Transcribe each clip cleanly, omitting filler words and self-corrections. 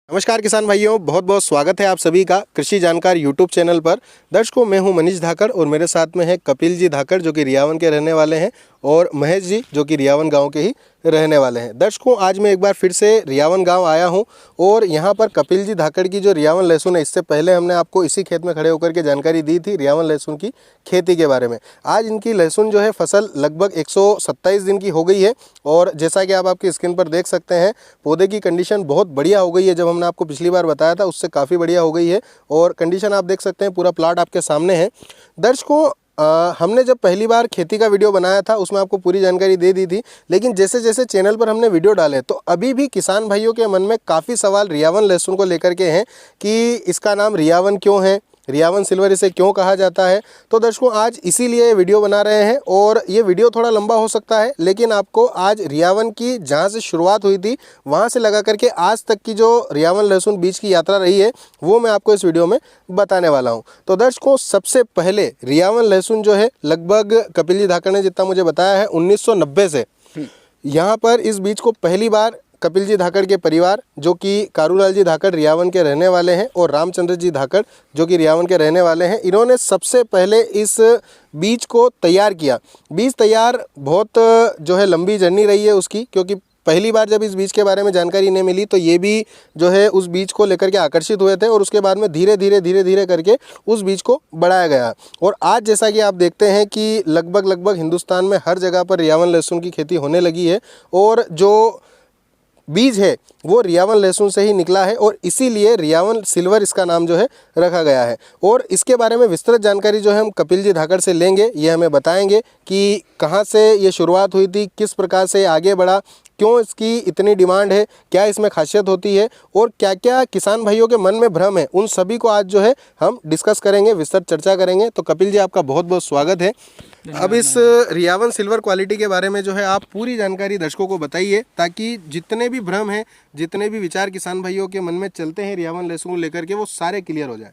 नमस्कार किसान भाइयों, बहुत बहुत स्वागत है आप सभी का कृषि जानकार यूट्यूब चैनल पर। दर्शकों, मैं हूं मनीष धाकड़ और मेरे साथ में है कपिल जी धाकड़ जो कि रियावन के रहने वाले हैं और महेश जी जो कि रियावन गांव के ही रहने वाले हैं। दर्शकों, आज मैं एक बार फिर से रियावन गांव आया हूं और यहां पर कपिल जी धाकड़ की जो रियावन लहसुन है, इससे पहले हमने आपको इसी खेत में खड़े होकर के जानकारी दी थी रियावन लहसुन की खेती के बारे में। आज इनकी लहसुन जो है फसल लगभग 127 दिन की हो गई है और जैसा कि आप आपकी स्क्रीन पर देख सकते हैं, पौधे की कंडीशन बहुत बढ़िया हो गई है। जब हमने आपको पिछली बार बताया था उससे काफ़ी बढ़िया हो गई है और कंडीशन आप देख सकते हैं, पूरा प्लाट आपके सामने है। दर्शकों, हमने जब पहली बार खेती का वीडियो बनाया था उसमें आपको पूरी जानकारी दे दी थी, लेकिन जैसे जैसे चैनल पर हमने वीडियो डाले तो अभी भी किसान भाइयों के मन में काफ़ी सवाल रियावन लहसुन को लेकर के हैं कि इसका नाम रियावन क्यों है, रियावन सिल्वर इसे क्यों कहा जाता है। तो दर्शकों, आज इसीलिए वीडियो बना रहे हैं और ये वीडियो थोड़ा लंबा हो सकता है, लेकिन आपको आज रियावन की जहाँ से शुरुआत हुई थी वहाँ से लगा करके आज तक की जो रियावन लहसुन बीज की यात्रा रही है वो मैं आपको इस वीडियो में बताने वाला हूँ। तो दर्शकों, सबसे पहले रियावन लहसुन जो है लगभग कपिल जी धाकड़ ने जितना मुझे बताया है 1990 से यहाँ पर इस बीज को पहली बार कपिल जी धाकड़ के परिवार जो कि कारूलाल जी धाकड़ रियावन के रहने वाले हैं और रामचंद्र जी धाकड़ जो कि रियावन के रहने वाले हैं, इन्होंने सबसे पहले इस बीज को तैयार किया। बीज तैयार बहुत जो है लंबी जर्नी रही है उसकी, क्योंकि पहली बार जब इस बीज के बारे में जानकारी नहीं मिली तो ये भी जो है उस बीज को लेकर के आकर्षित हुए थे और उसके बाद में धीरे धीरे करके उस बीज को बढ़ाया गया। और आज जैसा कि आप देखते हैं कि लगभग हिंदुस्तान में हर जगह पर रियावन लहसुन की खेती होने लगी है और जो बीज है वो रियावन लहसुन से ही निकला है और इसीलिए रियावन सिल्वर इसका नाम जो है रखा गया है। और इसके बारे में विस्तृत जानकारी जो है हम कपिल जी धाकड़ से लेंगे। ये हमें बताएंगे कि कहाँ से ये शुरुआत हुई थी, किस प्रकार से आगे बढ़ा, क्यों इसकी इतनी डिमांड है, क्या इसमें खासियत होती है और क्या क्या किसान भाइयों के मन में भ्रम है, उन सभी को आज जो है हम डिस्कस करेंगे, विस्तृत चर्चा करेंगे। तो कपिल जी, आपका बहुत बहुत स्वागत है। अब इस रियावन सिल्वर क्वालिटी के बारे में जो है आप पूरी जानकारी दर्शकों को बताइए, ताकि जितने भी भ्रम हैं, जितने भी विचार किसान भाइयों के मन में चलते हैं रियावन लहसुन को लेकर के, वो सारे क्लियर हो जाए।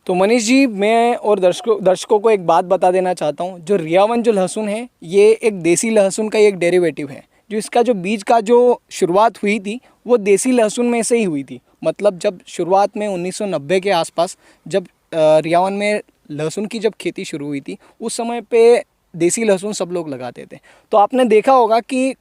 तो मनीष जी, मैं और दर्शकों को एक बात बता देना चाहता हूँ। जो रियावन जो लहसुन है ये एक देसी लहसुन का एक डेरिवेटिव है। जो इसका जो बीज का जो शुरुआत हुई थी वो देसी लहसुन में से ही हुई थी। मतलब जब शुरुआत में 1990 के आसपास जब रियावन में लहसुन की जब खेती शुरू हुई थी उस समय पे देसी लहसुन सब लोग लगाते थे। तो आपने देखा होगा कि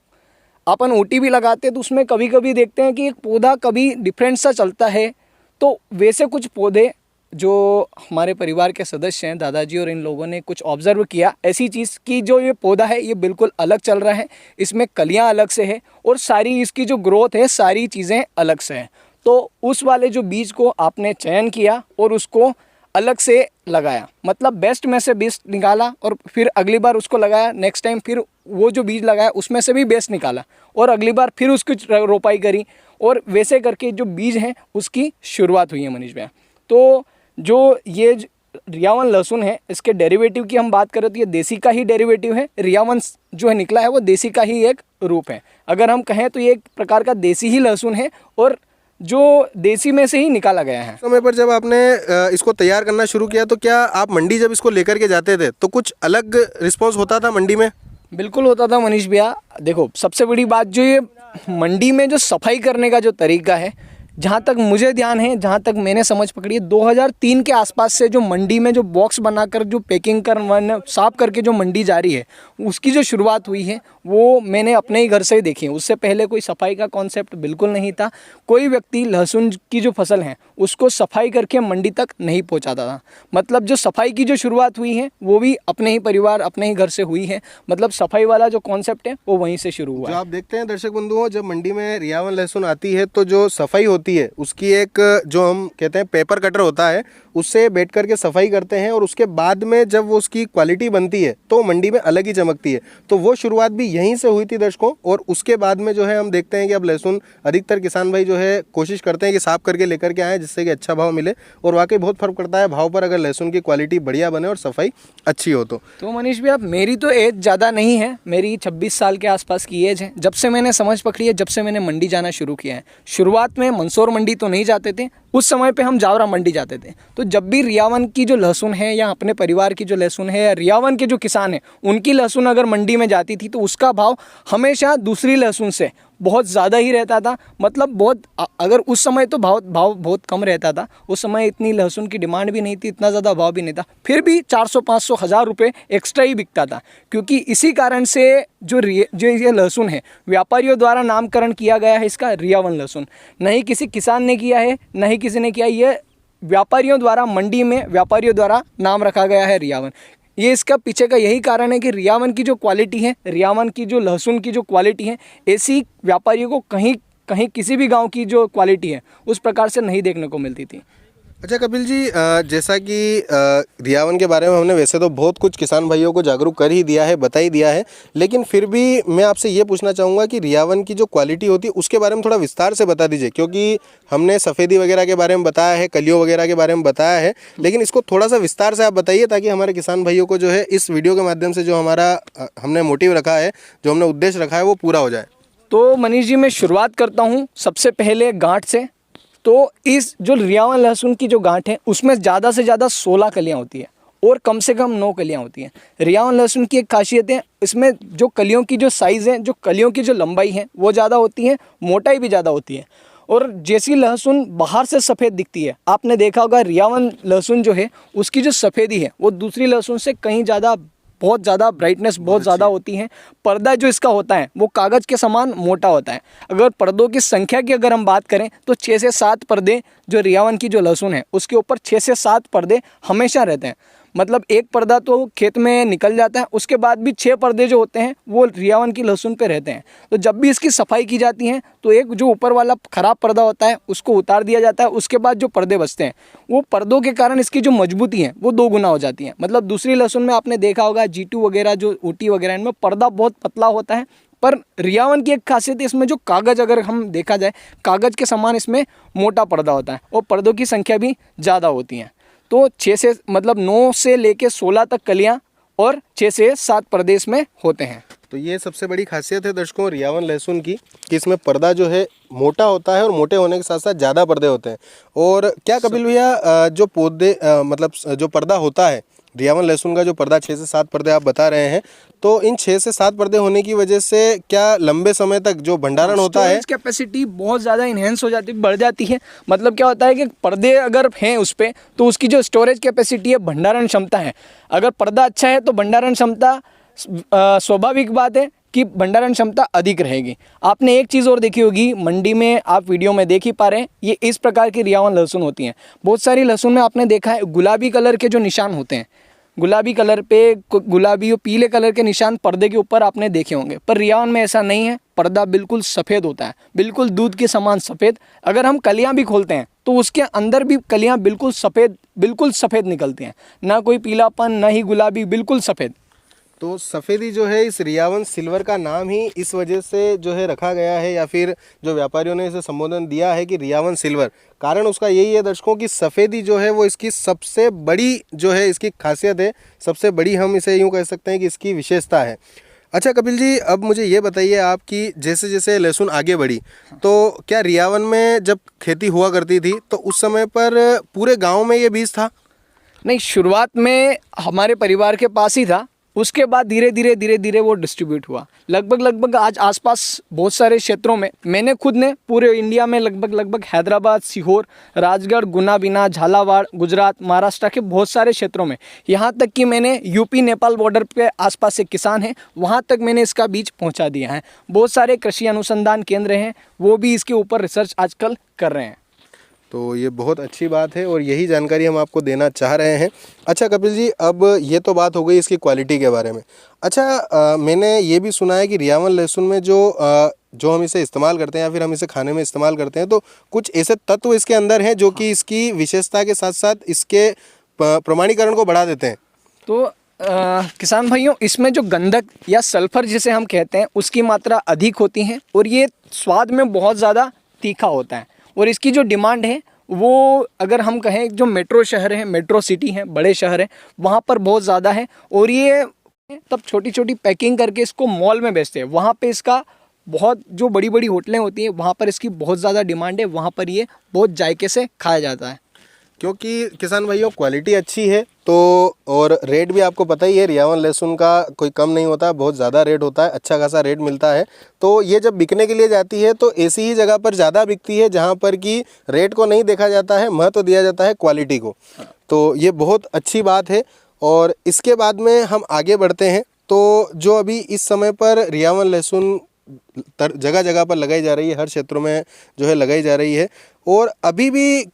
अपन ओटी भी लगाते हैं तो उसमें कभी कभी देखते हैं कि एक पौधा कभी डिफरेंट सा चलता है। तो वैसे कुछ पौधे जो हमारे परिवार के सदस्य हैं, दादाजी और इन लोगों ने कुछ ऑब्जर्व किया ऐसी चीज़ कि जो ये पौधा है ये बिल्कुल अलग चल रहा है, इसमें कलियां अलग से है और सारी इसकी जो ग्रोथ है सारी चीज़ें अलग से हैं। तो उस वाले जो बीज को आपने चयन किया और उसको अलग से लगाया, मतलब बेस्ट में से बेस्ट निकाला और फिर अगली बार उसको लगाया। नेक्स्ट टाइम फिर वो जो बीज लगाया उसमें से भी बेस्ट निकाला और अगली बार फिर उसकी रोपाई करी और वैसे करके जो बीज हैं उसकी शुरुआत हुई है मनीष भैया। तो जो ये रियावन लहसुन है इसके डेरिवेटिव की हम बात करें तो ये देसी का ही डेरिवेटिव है। रियावन जो है निकला है वो देसी का ही एक रूप है। अगर हम कहें तो ये एक प्रकार का देसी ही लहसुन है और जो देसी में से ही निकाला गया है। समय पर जब आपने इसको तैयार करना शुरू किया तो क्या आप मंडी जब इसको लेकर के जाते थे तो कुछ अलग रिस्पॉन्स होता था मंडी में? बिल्कुल होता था मनीष भैया। देखो, सबसे बड़ी बात जो ये मंडी में जो सफाई करने का जो तरीका है, जहाँ तक मुझे ध्यान है, जहाँ तक मैंने समझ पकड़ी है, 2003 के आसपास से जो मंडी में जो बॉक्स बनाकर जो पैकिंग कर साफ करके जो मंडी जा रही है उसकी जो शुरुआत हुई है वो मैंने अपने ही घर से ही देखी है। उससे पहले कोई सफाई का कॉन्सेप्ट बिल्कुल नहीं था। कोई व्यक्ति लहसुन की जो फसल है उसको सफाई करके मंडी तक नहीं पहुंचाता था। मतलब जो सफाई की जो शुरुआत हुई है वो भी अपने ही परिवार, अपने ही घर से हुई है। मतलब सफाई वाला जो कॉन्सेप्ट है वो वहीं से शुरू हुआ। जो आप देखते हैं दर्शक बंधुओं, जब मंडी में रियावन लहसुन आती है तो जो सफाई होती है उसकी एक जो हम कहते हैं पेपर कटर होता है उससे बैठ करके सफाई करते हैं और उसके बाद में जब वो उसकी क्वालिटी बनती है तो मंडी में अलग ही चमकती है। तो वो शुरुआत भी यहीं से हुई थी दर्शकों। और उसके बाद में जो है हम देखते हैं कि अब लहसुन अधिकतर किसान भाई जो है कोशिश करते हैं कि साफ करके लेकर के आए जिससे कि अच्छा भाव मिले। और वाकई बहुत फर्क पड़ता है भाव पर अगर लहसुन की क्वालिटी बढ़िया बने और सफाई अच्छी हो। तो मनीष भैया, मेरी तो एज ज़्यादा नहीं है, मेरी 26 साल के आसपास की एज है। जब से मैंने समझ पकड़ी है, जब से मैंने मंडी जाना शुरू किया है। शुरुआत में मंदसौर मंडी तो नहीं जाते थे, उस समय पे हम जावरा मंडी जाते थे। तो जब भी रियावन की जो लहसुन है या अपने परिवार की जो लहसुन है या रियावन के जो किसान हैं उनकी लहसुन अगर मंडी में जाती थी तो उसका भाव हमेशा दूसरी लहसुन से बहुत ज़्यादा ही रहता था। मतलब बहुत अगर उस समय तो भाव बहुत कम रहता था, उस समय इतनी लहसुन की डिमांड भी नहीं थी, इतना ज़्यादा भाव भी नहीं था, फिर भी 400-500 हज़ार रुपये एक्स्ट्रा ही बिकता था। क्योंकि इसी कारण से जो ये लहसुन है व्यापारियों द्वारा नामकरण किया गया है इसका रियावन लहसुन। नहीं किसी किसान ने किया है, नहीं किसी ने किया, ये व्यापारियों द्वारा मंडी में व्यापारियों द्वारा नाम रखा गया है रियावन। ये इसका पीछे का यही कारण है कि रियावन की जो क्वालिटी है, रियावन की जो लहसुन की जो क्वालिटी है, ऐसी व्यापारियों को कहीं किसी भी गांव की जो क्वालिटी है उस प्रकार से नहीं देखने को मिलती थी। अच्छा कपिल जी, जैसा कि रियावन के बारे में हमने वैसे तो बहुत कुछ किसान भाइयों को जागरूक कर ही दिया है, बता ही दिया है, लेकिन फिर भी मैं आपसे ये पूछना चाहूँगा कि रियावन की जो क्वालिटी होती है उसके बारे में थोड़ा विस्तार से बता दीजिए। क्योंकि हमने सफ़ेदी वगैरह के बारे में बताया है, कलियों वगैरह के बारे में बताया है, लेकिन इसको थोड़ा सा विस्तार से आप बताइए ताकि हमारे किसान भाइयों को जो है इस वीडियो के माध्यम से जो हमारा हमने मोटिव रखा है, जो हमने उद्देश्य रखा है, वो पूरा हो जाए। तो मनीष जी मैं शुरुआत करता हूँ सबसे पहले गांठ से। तो इस जो रियावन लहसुन की जो गांठ है उसमें ज़्यादा से ज़्यादा 16 कलियाँ होती है और कम से कम 9 कलियाँ होती हैं। रियावन लहसुन की एक खासियत है, इसमें जो कलियों की जो साइज़ है, जो कलियों की जो लंबाई है वो ज़्यादा होती है, मोटाई भी ज़्यादा होती है। और जैसी लहसुन बाहर से सफ़ेद दिखती है, आपने देखा होगा रियावन लहसुन जो है उसकी जो सफ़ेदी है वो दूसरी लहसुन से कहीं ज़्यादा, बहुत ज़्यादा ब्राइटनेस बहुत ज़्यादा होती है। पर्दा जो इसका होता है वो कागज़ के समान मोटा होता है। अगर पर्दों की संख्या की अगर हम बात करें तो 6 से 7 पर्दे जो रियावन की जो लहसुन है उसके ऊपर 6 से 7 पर्दे हमेशा रहते हैं। मतलब एक पर्दा तो खेत में निकल जाता है, उसके बाद भी 6 पर्दे जो होते हैं वो रियावन की लहसुन पे रहते हैं। तो जब भी इसकी सफाई की जाती है तो एक जो ऊपर वाला ख़राब पर्दा होता है उसको उतार दिया जाता है। उसके बाद जो पर्दे बचते हैं वो पर्दों के कारण इसकी जो मजबूती है वो 2 गुना हो जाती है। मतलब दूसरी लहसुन में आपने देखा होगा G2 वगैरह, जो ऊटी वगैरह, इनमें पर्दा बहुत पतला होता है, पर रियावन की एक खासियत है इसमें जो कागज़, अगर हम देखा जाए कागज़ के समान इसमें मोटा पर्दा होता है और पर्दों की संख्या भी ज़्यादा होती है। तो 6 से मतलब 9 से लेके 16 तक कलियां और 6 से 7 पर्दे इसमें होते हैं। तो ये सबसे बड़ी खासियत है दर्शकों रियावन लहसुन की कि इसमें पर्दा जो है मोटा होता है और मोटे होने के साथ साथ ज़्यादा पर्दे होते हैं। और क्या कपिल भैया, जो पौधे मतलब जो पर्दा होता है रियावन लहसुन का, जो पर्दा 6 से 7 पर्दे आप बता रहे हैं, तो इन 6 से 7 पर्दे होने की वजह से क्या लंबे समय तक जो भंडारण होता है, स्टोरेज कैपेसिटी बहुत ज़्यादा इन्हेंस हो जाती है, बढ़ जाती है। मतलब क्या होता है कि पर्दे अगर हैं उस पर तो उसकी जो स्टोरेज कैपेसिटी है, भंडारण क्षमता है, अगर पर्दा अच्छा है तो भंडारण क्षमता स्वाभाविक बात है कि भंडारण क्षमता अधिक रहेगी। आपने एक चीज़ और देखी होगी, मंडी में आप वीडियो में देख ही पा रहे हैं, ये इस प्रकार की रियावन लहसुन होती हैं। बहुत सारी लहसुन में आपने देखा है गुलाबी कलर के जो निशान होते हैं, गुलाबी कलर पे गुलाबी और पीले कलर के निशान पर्दे के ऊपर आपने देखे होंगे, पर रियावन में ऐसा नहीं है। पर्दा बिल्कुल सफ़ेद होता है, बिल्कुल दूध के समान सफ़ेद। अगर हम कलियां भी खोलते हैं तो उसके अंदर भी कलियां बिल्कुल सफ़ेद निकलती हैं, ना कोई पीलापन ना ही गुलाबी, बिल्कुल सफ़ेद। तो सफ़ेदी जो है इस रियावन सिल्वर का नाम ही इस वजह से जो है रखा गया है, या फिर जो व्यापारियों ने इसे संबोधन दिया है कि रियावन सिल्वर, कारण उसका यही है दर्शकों की सफ़ेदी जो है वो इसकी सबसे बड़ी जो है इसकी खासियत है, सबसे बड़ी हम इसे यूँ कह सकते हैं कि इसकी विशेषता है। अच्छा कपिल जी, अब मुझे ये बताइए आप कि जैसे जैसे लहसुन आगे बढ़ी तो क्या रियावन में जब खेती हुआ करती थी तो उस समय पर पूरे गाँव में ये बीज था? नहीं, शुरुआत में हमारे परिवार के पास ही था, उसके बाद धीरे धीरे वो डिस्ट्रीब्यूट हुआ। लगभग आज आसपास बहुत सारे क्षेत्रों में, मैंने खुद ने पूरे इंडिया में लगभग हैदराबाद, सीहोर, राजगढ़, गुना, बिना, झालावाड़, गुजरात, महाराष्ट्र के बहुत सारे क्षेत्रों में, यहाँ तक कि मैंने यूपी नेपाल बॉर्डर पे आसपास से किसान हैं वहाँ तक मैंने इसका बीज पहुँचा दिया है। बहुत सारे कृषि अनुसंधान केंद्र हैं, वो भी इसके ऊपर रिसर्च आजकल कर रहे हैं। तो ये बहुत अच्छी बात है और यही जानकारी हम आपको देना चाह रहे हैं। अच्छा कपिल जी, अब ये तो बात हो गई इसकी क्वालिटी के बारे में। अच्छा मैंने ये भी सुना है कि रियावन लहसुन में जो हम इसे इस्तेमाल करते हैं या फिर हम इसे खाने में इस्तेमाल करते हैं तो कुछ ऐसे तत्व इसके अंदर हैं जो कि इसकी विशेषता के साथ साथ इसके प्रमाणीकरण को बढ़ा देते हैं। तो किसान भाइयों, इसमें जो गंधक या सल्फर जिसे हम कहते हैं उसकी मात्रा अधिक होती है और ये स्वाद में बहुत ज़्यादा तीखा होता है। और इसकी जो डिमांड है वो अगर हम कहें जो मेट्रो शहर हैं, मेट्रो सिटी हैं, बड़े शहर हैं, वहाँ पर बहुत ज़्यादा है। और ये तब छोटी छोटी पैकिंग करके इसको मॉल में बेचते हैं, वहाँ पे इसका बहुत जो बड़ी बड़ी होटलें होती हैं वहाँ पर इसकी बहुत ज़्यादा डिमांड है, वहाँ पर ये बहुत जायके से खाया जाता है। क्योंकि किसान भाइयों क्वालिटी अच्छी है तो, और रेट भी आपको पता ही है, रियावन लहसुन का कोई कम नहीं होता, बहुत ज़्यादा रेट होता है, अच्छा खासा रेट मिलता है। तो ये जब बिकने के लिए जाती है तो ऐसी ही जगह पर ज़्यादा बिकती है जहाँ पर कि रेट को नहीं देखा जाता है, महत्व दिया जाता है क्वालिटी को। तो ये बहुत अच्छी बात है। और इसके बाद में हम आगे बढ़ते हैं। तो जो अभी इस समय पर रियावन लहसुन जगह जगह पर लगाई जा रही है, हर क्षेत्रों में जो है लगाई जा रही है, और अभी भी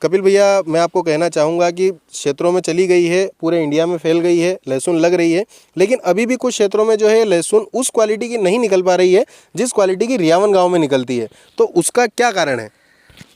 कपिल भैया मैं आपको कहना चाहूँगा कि क्षेत्रों में चली गई है, पूरे इंडिया में फैल गई है, लहसुन लग रही है, लेकिन अभी भी कुछ क्षेत्रों में जो है लहसुन उस क्वालिटी की नहीं निकल पा रही है जिस क्वालिटी की रियावन गांव में निकलती है। तो उसका क्या कारण है?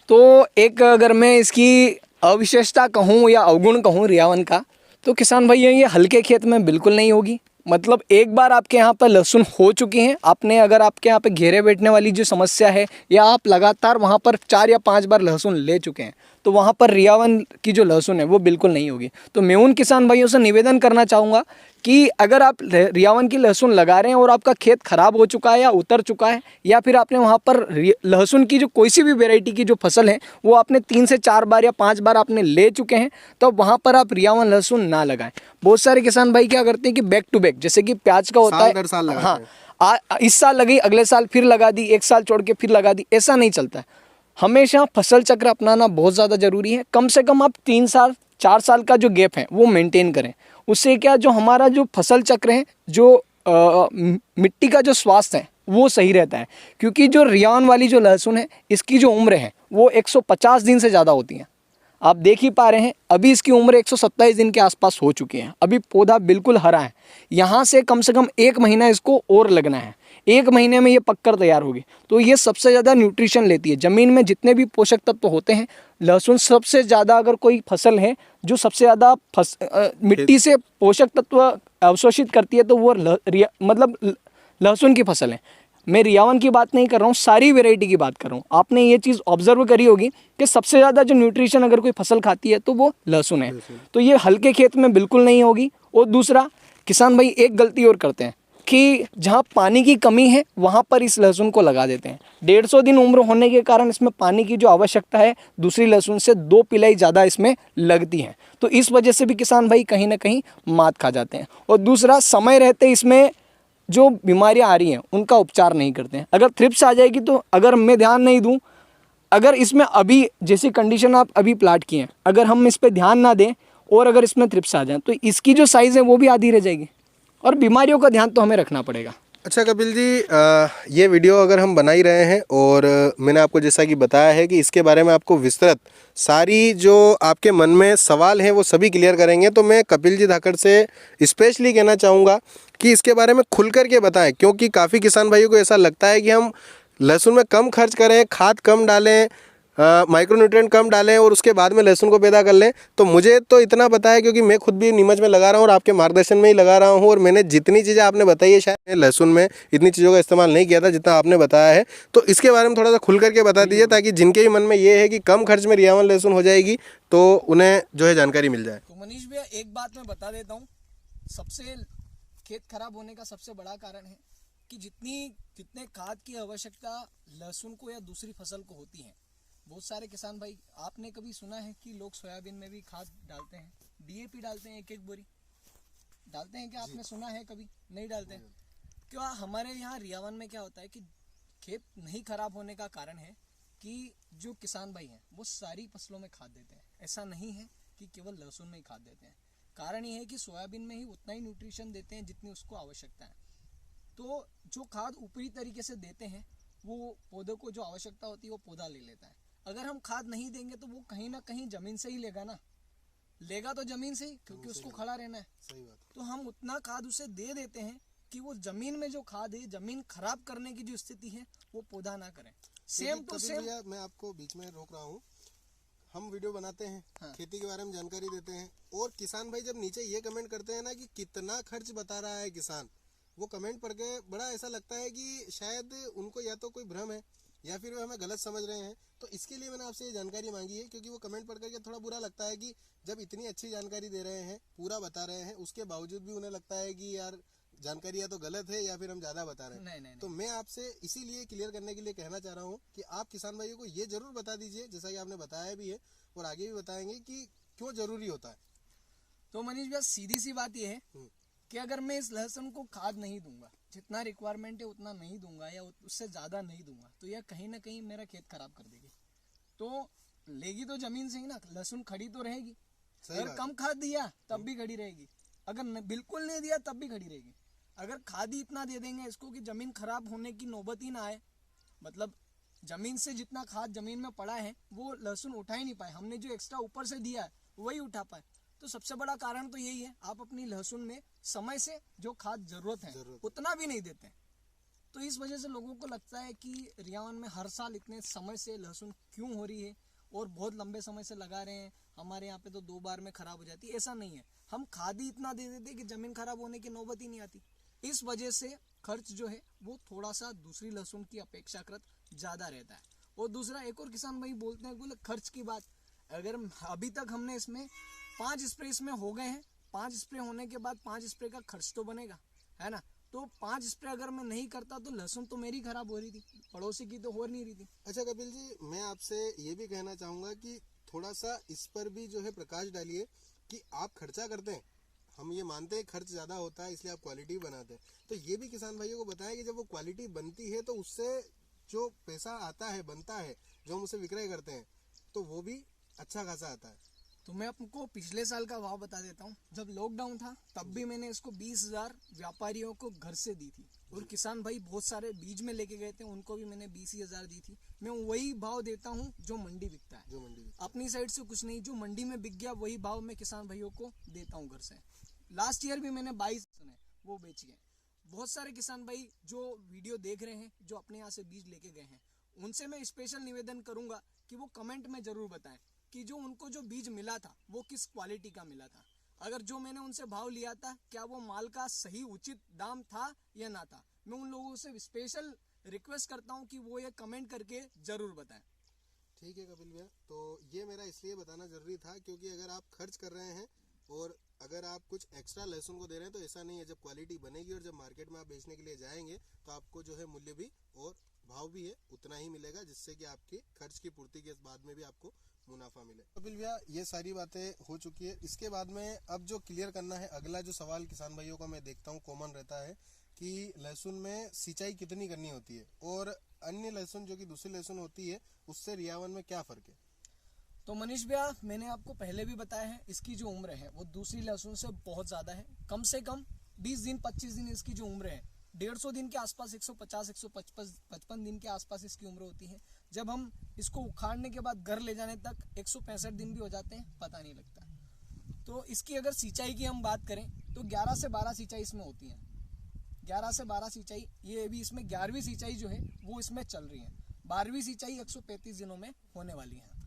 तो एक अगर मैं इसकी अविशेषता कहूँ या अवगुण कहूँ रियावन का, तो किसान भैया ये हल्के खेत में बिल्कुल नहीं होगी। मतलब एक बार आपके यहाँ पर लहसुन हो चुकी हैं, आपने अगर आपके यहाँ पे घेरे बैठने वाली जो समस्या है, या आप लगातार वहाँ पर 4 या 5 बार लहसुन ले चुके हैं, तो वहाँ पर रियावन की जो लहसुन है वो बिल्कुल नहीं होगी। तो मैं उन किसान भाइयों से निवेदन करना चाहूँगा कि अगर आप रियावन की लहसुन लगा रहे हैं और आपका खेत खराब हो चुका है या उतर चुका है, या फिर आपने वहाँ पर लहसुन की जो कोई सी भी वैरायटी की जो फसल है वो आपने 3 से 4 बार या 5 बार आपने ले चुके हैं, तो वहाँ पर आप रियावन लहसुन ना लगाएं। बहुत सारे किसान भाई क्या करते हैं कि बैक टू बैक, जैसे कि प्याज का होता साल है, दर साल लगाते हाँ, इस साल लगी, अगले साल फिर लगा दी, 1 साल छोड़ के फिर लगा दी, ऐसा नहीं चलता है। हमेशा फसल चक्र अपनाना बहुत ज़्यादा ज़रूरी है। कम से कम आप 3 साल 4 साल का जो गैप है वो मेंटेन करें। उससे क्या, जो हमारा जो फसल चक्र है, जो मिट्टी का जो स्वास्थ्य है वो सही रहता है। क्योंकि जो रियावन वाली जो लहसुन है, इसकी जो उम्र है वो 150 दिन से ज़्यादा होती है। आप देख ही पा रहे हैं, अभी इसकी उम्र 127 दिन के आसपास हो चुकी है, अभी पौधा बिल्कुल हरा है। यहाँ से कम 1 महीना इसको और लगना है, 1 महीने में ये पककर तैयार होगी। तो ये सबसे ज़्यादा न्यूट्रिशन लेती है। ज़मीन में जितने भी पोषक तत्व होते हैं, लहसुन सबसे ज़्यादा, अगर कोई फसल है जो सबसे ज़्यादा मिट्टी से पोषक तत्व अवशोषित करती है, तो वो मतलब लहसुन की फसल है। मैं रियावन की बात नहीं कर रहा हूँ, सारी वैरायटी की बात कर रहा हूँ। आपने ये चीज़ ऑब्जर्व करी होगी कि सबसे ज़्यादा जो न्यूट्रिशन अगर कोई फसल खाती है तो वो लहसुन है। तो ये हल्के खेत में बिल्कुल नहीं होगी। और दूसरा, किसान भाई एक गलती और करते हैं कि जहाँ पानी की कमी है वहाँ पर इस लहसुन को लगा देते हैं। 150 दिन उम्र होने के कारण इसमें पानी की जो आवश्यकता है दूसरी लहसुन से 2 पिलाई ज़्यादा इसमें लगती है। तो इस वजह से भी किसान भाई कहीं ना कहीं मात खा जाते हैं। और दूसरा, समय रहते इसमें जो बीमारियां आ रही हैं उनका उपचार नहीं करते हैं। अगर थ्रिप्स आ जाएगी तो अगर मैं ध्यान नहीं दूं, अगर इसमें अभी जैसी कंडीशन आप अभी प्लाट किए हैं, अगर हम इस पर ध्यान ना दें और अगर इसमें थ्रिप्स आ जाए तो इसकी जो साइज़ है वो भी आधी रह जाएगी। और बीमारियों का ध्यान तो हमें रखना पड़ेगा। अच्छा कपिल जी, ये वीडियो अगर हम बना ही रहे हैं और मैंने आपको जैसा कि बताया है कि इसके बारे में आपको विस्तृत सारी जो आपके मन में सवाल हैं वो सभी क्लियर करेंगे, तो मैं कपिल जी धाकड़ से स्पेशली कहना चाहूँगा कि इसके बारे में खुल कर के बताएं। क्योंकि काफ़ी किसान भाइयों को ऐसा लगता है कि हम लहसुन में कम खर्च करें, खाद कम डालें, माइक्रोन्यूट्रिएंट कम डालें और उसके बाद में लहसुन को पैदा कर लें। तो मुझे तो इतना पता है क्योंकि मैं खुद भी नीमच में लगा रहा हूँ और आपके मार्गदर्शन में ही लगा रहा हूँ, और मैंने जितनी चीज़ें आपने बताई है, शायद लहसुन में इतनी चीज़ों का इस्तेमाल नहीं किया था जितना आपने बताया है। तो इसके बारे में थोड़ा सा खुल करके बता दीजिए ताकि जिनके भी मन में ये है कि कम खर्च में रियावन लहसुन हो जाएगी तो उन्हें जो है जानकारी मिल जाए। तो मनीष भैया एक बात मैं बता देता हूँ, सबसे खेत खराब होने का सबसे बड़ा कारण है कि जितने खाद की आवश्यकता लहसुन को या दूसरी फसल को होती है। बहुत सारे किसान भाई, आपने कभी सुना है कि लोग सोयाबीन में भी खाद डालते हैं, डीएपी डालते हैं, 1-1 बोरी डालते हैं? क्या आपने सुना है? कभी नहीं डालते हैं। क्या हमारे यहाँ रियावन में क्या होता है कि खेत नहीं खराब होने का कारण है कि जो किसान भाई हैं वो सारी फसलों में खाद देते हैं। ऐसा नहीं है कि केवल लहसुन में ही खाद देते हैं। कारण ये है कि सोयाबीन में ही उतना ही न्यूट्रिशन देते हैं जितनी उसको आवश्यकता है। तो जो खाद ऊपरी तरीके से देते हैं वो पौधे को जो आवश्यकता होती है वो पौधा ले लेता है। अगर हम खाद नहीं देंगे तो वो कहीं ना कहीं जमीन से ही लेगा ना, लेगा तो जमीन से ही, क्योंकि उसको खड़ा रहना है। सही बात। तो हम उतना खाद उसे दे देते हैं कि वो जमीन में जो खाद है, जमीन खराब करने की जो स्थिति है वो पौधा ना करें। Same to same. मैं आपको बीच में रोक रहा हूँ। हम वीडियो बनाते हैं, हाँ। खेती के बारे में जानकारी देते हैं, और किसान भाई जब नीचे ये कमेंट करते हैं ना कि कितना खर्च बता रहा है किसान, वो कमेंट पढ़ के बड़ा ऐसा लगता है कि शायद उनको या तो कोई भ्रम है या फिर वो हमें गलत समझ रहे हैं। तो इसके लिए मैंने आपसे ये जानकारी मांगी है, क्योंकि वो कमेंट पढ़ करके थोड़ा बुरा लगता है कि जब इतनी अच्छी जानकारी दे रहे हैं, पूरा बता रहे हैं, उसके बावजूद भी उन्हें लगता है कि यार जानकारी या तो गलत है या फिर हम ज्यादा बता रहे हैं। नहीं, नहीं, तो मैं आपसे इसीलिए क्लियर करने के लिए कहना चाह रहा हूँ कि आप किसान भाइयों को ये जरूर बता दीजिए, जैसा कि आपने बताया भी है और आगे भी बताएंगे, कि क्यों जरूरी होता है। तो मनीष भैया सीधी सी बात यह है कि अगर मैं इस लहसुन को खाद नहीं दूंगा, जितना रिक्वायरमेंट है उतना नहीं दूंगा या उससे ज़्यादा नहीं दूंगा, तो यह कहीं ना कहीं मेरा खेत खराब कर देगी। तो लेगी तो जमीन से ही ना, लहसुन खड़ी तो रहेगी। अगर कम खाद दिया तब भी खड़ी रहेगी, अगर बिल्कुल नहीं दिया तब भी खड़ी रहेगी। अगर खाद ही इतना दे देंगे इसको कि जमीन खराब होने की नौबत ही ना आए, मतलब जमीन से जितना खाद जमीन में पड़ा है वो लहसुन उठा ही नहीं पाए, हमने जो एक्स्ट्रा ऊपर से दिया है वही उठा पाए। तो सबसे बड़ा कारण तो यही है, आप अपनी लहसुन में समय से जो खाद जरूरत है उतना भी नहीं देते। तो इस वजह से लोगों को लगता है कि रियावन में हर साल इतने समय से लहसुन क्यों हो रही है और बहुत लंबे समय से लगा रहे हैं, हमारे यहाँ पे तो 2 बार में खराब हो जाती है। ऐसा नहीं है, हम खाद ही इतना दे देते कि जमीन खराब होने की नौबत ही नहीं आती। इस वजह से खर्च जो है वो थोड़ा सा दूसरी लहसुन की अपेक्षाकृत ज़्यादा रहता है। और दूसरा, एक और किसान भाई बोलते हैं, बोले खर्च की बात, अगर अभी तक हमने इसमें 5 स्प्रे इसमें हो गए हैं, 5 स्प्रे होने के बाद 5 स्प्रे का खर्च तो बनेगा, है ना। तो 5 स्प्रे अगर मैं नहीं करता तो लहसुन तो मेरी खराब हो रही थी, पड़ोसी की तो हो नहीं रही थी। अच्छा कपिल जी, मैं आपसे ये भी कहना चाहूंगा कि थोड़ा सा इस पर भी जो है प्रकाश डालिए कि आप खर्चा करते हैं, हम ये मानते हैं खर्च ज्यादा होता है इसलिए आप क्वालिटी बनाते हैं, तो ये भी किसान भाइयों को बताया कि जब वो क्वालिटी बनती है तो उससे जो पैसा आता है, बनता है, जो हम उसे विक्रय करते हैं, तो वो भी अच्छा खासा आता है। तो मैं आपको पिछले साल का भाव बता देता हूँ। जब लॉकडाउन था तब भी मैंने इसको 20,000 व्यापारियों को घर से दी थी, और किसान भाई बहुत सारे बीज में लेके गए थे, उनको भी मैंने 20,000 दी थी। मैं वही भाव देता हूँ जो मंडी बिकता है, जो मंडी बिकता है। अपनी साइड से कुछ नहीं, जो मंडी में बिक गया वही भाव मैं किसान भाइयों को देता हूँ घर से। लास्ट ईयर भी मैंने 22 सुने वो बेच गए। बहुत सारे किसान भाई जो वीडियो देख रहे हैं, जो अपने यहाँ से बीज लेके गए हैं, उनसे मैं स्पेशल निवेदन करूंगा कि वो कमेंट में जरूर बताएं कि जो उनको जो बीज मिला था वो किस क्वालिटी का मिला था। अगर जो मैंने उनसे भाव लिया था क्या वो माल का सही उचित दाम था या ना था। मैं उन लोगों से स्पेशल रिक्वेस्ट करता हूं कि वो ये कमेंट करके जरूर बताएं। ठीक है कपिल भैया, तो ये मेरा इसलिए बताना जरूरी था क्योंकि अगर आप खर्च कर रहे हैं और अगर आप कुछ एक्स्ट्रा लहसुन को दे रहे हैं तो ऐसा नहीं है, जब क्वालिटी बनेगी और जब मार्केट में आप बेचने के लिए जाएंगे तो आपको जो है मूल्य भी और भाव भी है उतना ही मिलेगा, जिससे कि आपकी खर्च की पूर्ति के बाद में भी आपको मुनाफा मिले। कपिल भैया, ये सारी बातें हो चुकी है, इसके बाद में अब जो क्लियर करना है, अगला जो सवाल किसान भाइयों का मैं देखता हूँ कॉमन रहता है कि लहसुन में सिंचाई कितनी करनी होती है और अन्य लहसुन जो कि दूसरी लहसुन होती है उससे रियावन में क्या फर्क है। तो मनीष भैया, मैंने आपको पहले भी बताया है, इसकी जो उम्र है वो दूसरी लहसुन से बहुत ज़्यादा है। कम से कम 20 दिन 25 दिन इसकी जो उम्र है, 150 दिन के आसपास, 150 155 दिन के आसपास इसकी उम्र होती है। जब हम इसको उखाड़ने के बाद घर ले जाने तक 165 दिन भी हो जाते हैं, पता नहीं लगता। तो इसकी अगर सिंचाई की हम बात करें तो 11 से 12 सिंचाई इसमें होती है। 11 से 12 सिंचाई, ये अभी इसमें 11वीं सिंचाई जो है वो इसमें चल रही है। 12वीं सिंचाई 135 दिनों में होने वाली है।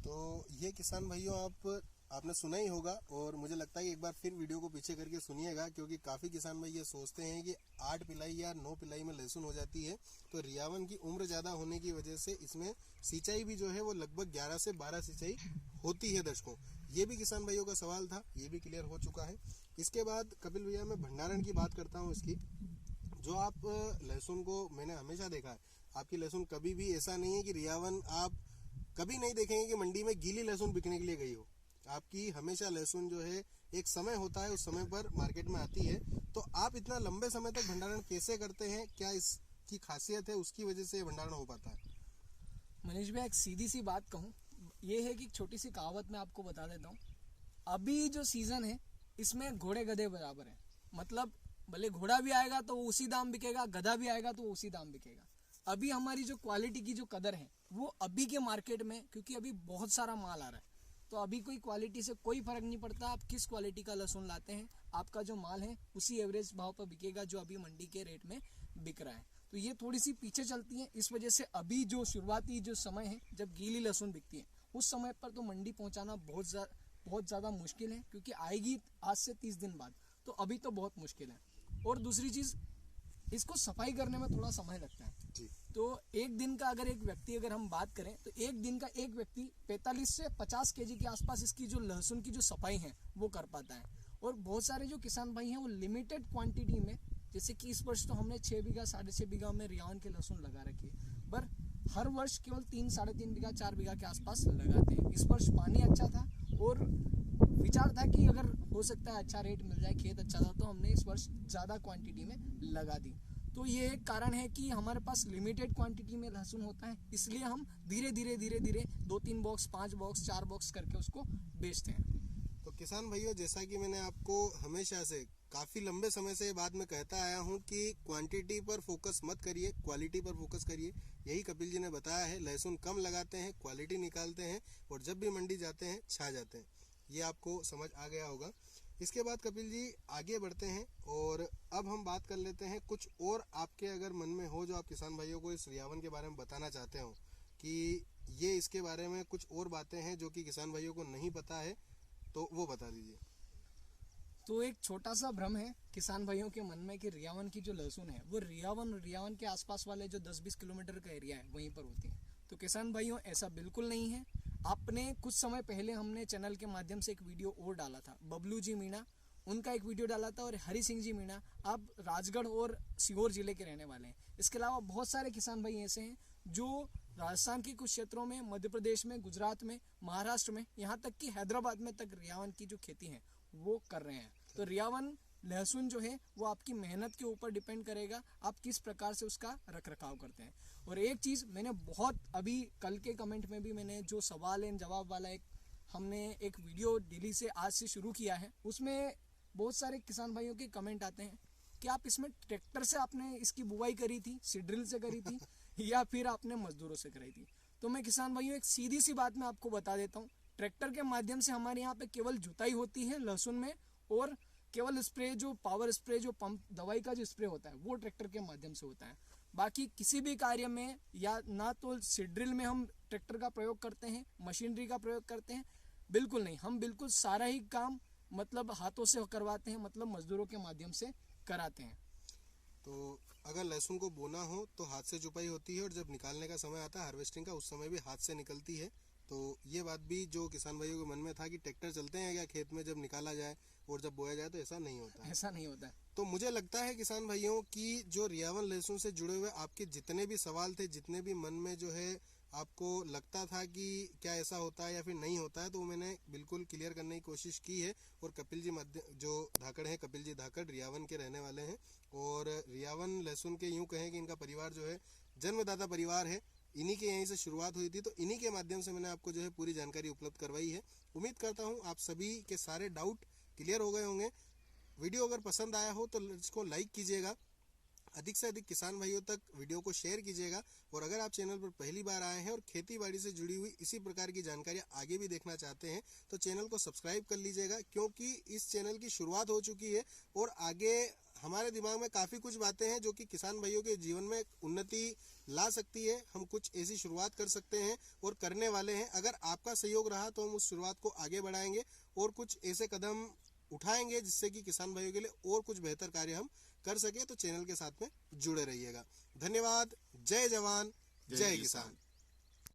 तो ये किसान भाइयों आपने सुना ही होगा, और मुझे लगता है कि एक बार फिर वीडियो को पीछे करके सुनिएगा, क्योंकि काफ़ी किसान भाई ये सोचते हैं कि 8 पिलाई या 9 पिलाई में लहसुन हो जाती है। तो रियावन की उम्र ज़्यादा होने की वजह से इसमें सिंचाई भी जो है वो लगभग 11 से 12 सिंचाई होती है दर्शकों। ये भी किसान भाइयों का सवाल था, ये भी क्लियर हो चुका है। इसके बाद कपिल भैया, मैं भंडारण की बात करता हूँ इसकी। जो आप लहसुन को, मैंने हमेशा देखा है आपकी लहसुन कभी भी ऐसा नहीं है कि रियावन आप कभी नहीं देखेंगे कि मंडी में गीली लहसुन बिकने के लिए गई हो। आपकी हमेशा लहसुन जो है एक समय होता है, उस समय पर मार्केट में आती है। तो आप इतना लंबे समय तक भंडारण कैसे करते हैं, क्या इसकी खासियत है, उसकी वजह से भंडारण हो पाता है। मनीष भाई, एक सीधी सी बात कहूँ, ये है कि छोटी सी कहावत मैं आपको बता देता हूँ। अभी जो सीजन है इसमें घोड़े गधे बराबर है, मतलब भले घोड़ा भी आएगा तो वो उसी दाम बिकेगा, गधा भी आएगा तो वो उसी दाम बिकेगा। अभी हमारी जो क्वालिटी की जो कदर है वो अभी के मार्केट में, क्योंकि अभी बहुत सारा माल आ रहा है, तो अभी कोई क्वालिटी से कोई फर्क नहीं पड़ता आप किस क्वालिटी का लहसुन लाते हैं, आपका जो माल है उसी एवरेज भाव पर बिकेगा जो अभी मंडी के रेट में बिक रहा है। तो ये थोड़ी सी पीछे चलती है, इस वजह से अभी जो शुरुआती जो समय है जब गीली लहसुन बिकती है उस समय पर तो मंडी पहुंचाना बहुत ज़्यादा मुश्किल है, क्योंकि आएगी आज से 30 दिन बाद, तो अभी तो बहुत मुश्किल है। और दूसरी चीज़, इसको सफाई करने में थोड़ा समय लगता है जी। तो एक दिन का अगर एक व्यक्ति, अगर हम बात करें तो एक दिन का एक व्यक्ति 45 से 50 केजी के आसपास इसकी जो लहसुन की जो सफाई है वो कर पाता है। और बहुत सारे जो किसान भाई हैं वो लिमिटेड क्वांटिटी में, जैसे कि इस वर्ष तो हमने 6 बीघा 6.5 बीघा में रियावन के लहसुन लगा रखी है, पर हर वर्ष केवल 3 साढ़े 3 बीघा 4 बीघा के आसपास लगाते हैं। इस वर्ष पानी अच्छा था और विचार था कि अगर हो सकता है अच्छा रेट मिल जाए, खेत अच्छा था, तो हमने इस वर्ष ज़्यादा क्वांटिटी में लगा दी। तो ये एक कारण है कि हमारे पास लिमिटेड क्वांटिटी में लहसुन होता है, इसलिए हम धीरे धीरे 2-3 बॉक्स 5 बॉक्स 4 बॉक्स करके उसको बेचते हैं। तो किसान भाइयों, जैसा कि मैंने आपको हमेशा से काफ़ी लंबे समय से ये बात मैं कहता आया हूँ कि क्वांटिटी पर फोकस मत करिए, क्वालिटी पर फोकस करिए। यही कपिल जी ने बताया है। लहसुन कम लगाते हैं, क्वालिटी निकालते हैं और जब भी मंडी जाते हैं छा जाते हैं। ये आपको समझ आ गया होगा। इसके बाद कपिल जी आगे बढ़ते हैं और अब हम बात कर लेते हैं कुछ और आपके अगर मन में हो जो आप किसान भाइयों को इस रियावन के बारे में बताना चाहते हो कि ये इसके बारे में कुछ और बातें हैं जो कि किसान भाइयों को नहीं पता है, तो वो बता दीजिए। तो एक छोटा सा भ्रम है किसान भाइयों के मन में कि रियावन की जो लहसुन है वो रियावन के आसपास वाले जो 10-20 किलोमीटर का एरिया है वहीं पर होती है। तो किसान भाइयों, ऐसा बिल्कुल नहीं है। आपने कुछ समय पहले हमने चैनल के माध्यम से एक वीडियो और डाला था, बबलू जी मीणा उनका एक वीडियो डाला था, और हरि सिंह जी मीणा आप राजगढ़ और सीहोर जिले के रहने वाले हैं। इसके अलावा बहुत सारे किसान भाई ऐसे हैं जो राजस्थान के कुछ क्षेत्रों में, मध्य प्रदेश में, गुजरात में, महाराष्ट्र में, यहाँ तक कि हैदराबाद में तक रियावन की जो खेती है वो कर रहे हैं। तो रियावन लहसुन जो है वो आपकी मेहनत के ऊपर डिपेंड करेगा, आप किस प्रकार से उसका रख रखाव करते हैं। और एक चीज़ मैंने बहुत अभी कल के कमेंट में भी मैंने जो सवाल एंड जवाब वाला हमने एक वीडियो डेली से आज से शुरू किया है, उसमें बहुत सारे किसान भाइयों के कमेंट आते हैं कि आप इसमें ट्रैक्टर से आपने इसकी बुवाई करी थी, सीड्रिल से करी थी या फिर आपने मजदूरों से कराई थी। तो मैं किसान भाइयों एक सीधी सी बात मैं आपको बता देता हूँ, ट्रैक्टर के माध्यम से हमारे यहाँ पे केवल जुताई होती है लहसुन में, और केवल स्प्रे जो पावर स्प्रे जो पंप दवाई का जो स्प्रे होता है वो ट्रैक्टर के माध्यम से होता है। बाकी किसी भी कार्य में या ना तो सीड्रिल में हम ट्रैक्टर का प्रयोग करते हैं, मशीनरी का प्रयोग करते हैं, बिल्कुल नहीं। हम बिल्कुल सारा ही काम मतलब हाथों से करवाते हैं, मतलब मजदूरों के माध्यम से कराते हैं। तो अगर लहसुन को बोना हो तो हाथ से जुपाई होती है और जब निकालने का समय आता है हार्वेस्टिंग का, उस समय भी हाथ से निकलती है। तो ये बात भी जो किसान भाइयों के मन में था कि ट्रैक्टर चलते हैं क्या खेत में जब निकाला जाए और जब बोया जाए, तो ऐसा नहीं होता है। ऐसा नहीं होता है। तो मुझे लगता है किसान भाइयों कि जो रियावन लहसुन से जुड़े हुए आपके जितने भी सवाल थे, जितने भी मन में जो है आपको लगता था कि क्या ऐसा होता है या फिर नहीं होता है, तो मैंने बिल्कुल क्लियर करने की कोशिश की है। और कपिल जी जो धाकड़ हैं, कपिल जी धाकड़ रियावन के रहने वाले हैं और रियावन लहसुन के यूँ कहें कि इनका परिवार जो है जन्मदाता परिवार है, इन्हीं के यहीं से शुरुआत हुई थी। तो इन्हीं के माध्यम से मैंने आपको जो है पूरी जानकारी उपलब्ध करवाई है। उम्मीद करता हूँ आप सभी के सारे डाउट क्लियर हो गए होंगे। वीडियो अगर पसंद आया हो तो इसको लाइक कीजिएगा, अधिक से अधिक किसान भाइयों तक वीडियो को शेयर कीजिएगा। और अगर आप चैनल पर पहली बार आए हैं और खेती बाड़ी से जुड़ी हुई इसी प्रकार की जानकारियाँ आगे भी देखना चाहते हैं तो चैनल को सब्सक्राइब कर लीजिएगा, क्योंकि इस चैनल की शुरुआत हो चुकी है और आगे हमारे दिमाग में काफ़ी कुछ बातें हैं जो कि किसान भाइयों के जीवन में उन्नति ला सकती है। हम कुछ ऐसी शुरुआत कर सकते हैं और करने वाले हैं। अगर आपका सहयोग रहा तो हम उस शुरुआत को आगे बढ़ाएंगे और कुछ ऐसे कदम उठाएंगे जिससे कि किसान भाइयों के लिए और कुछ बेहतर कार्य हम कर सके। तो चैनल के साथ में जुड़े रहिएगा। धन्यवाद। जय जवान, जय किसान।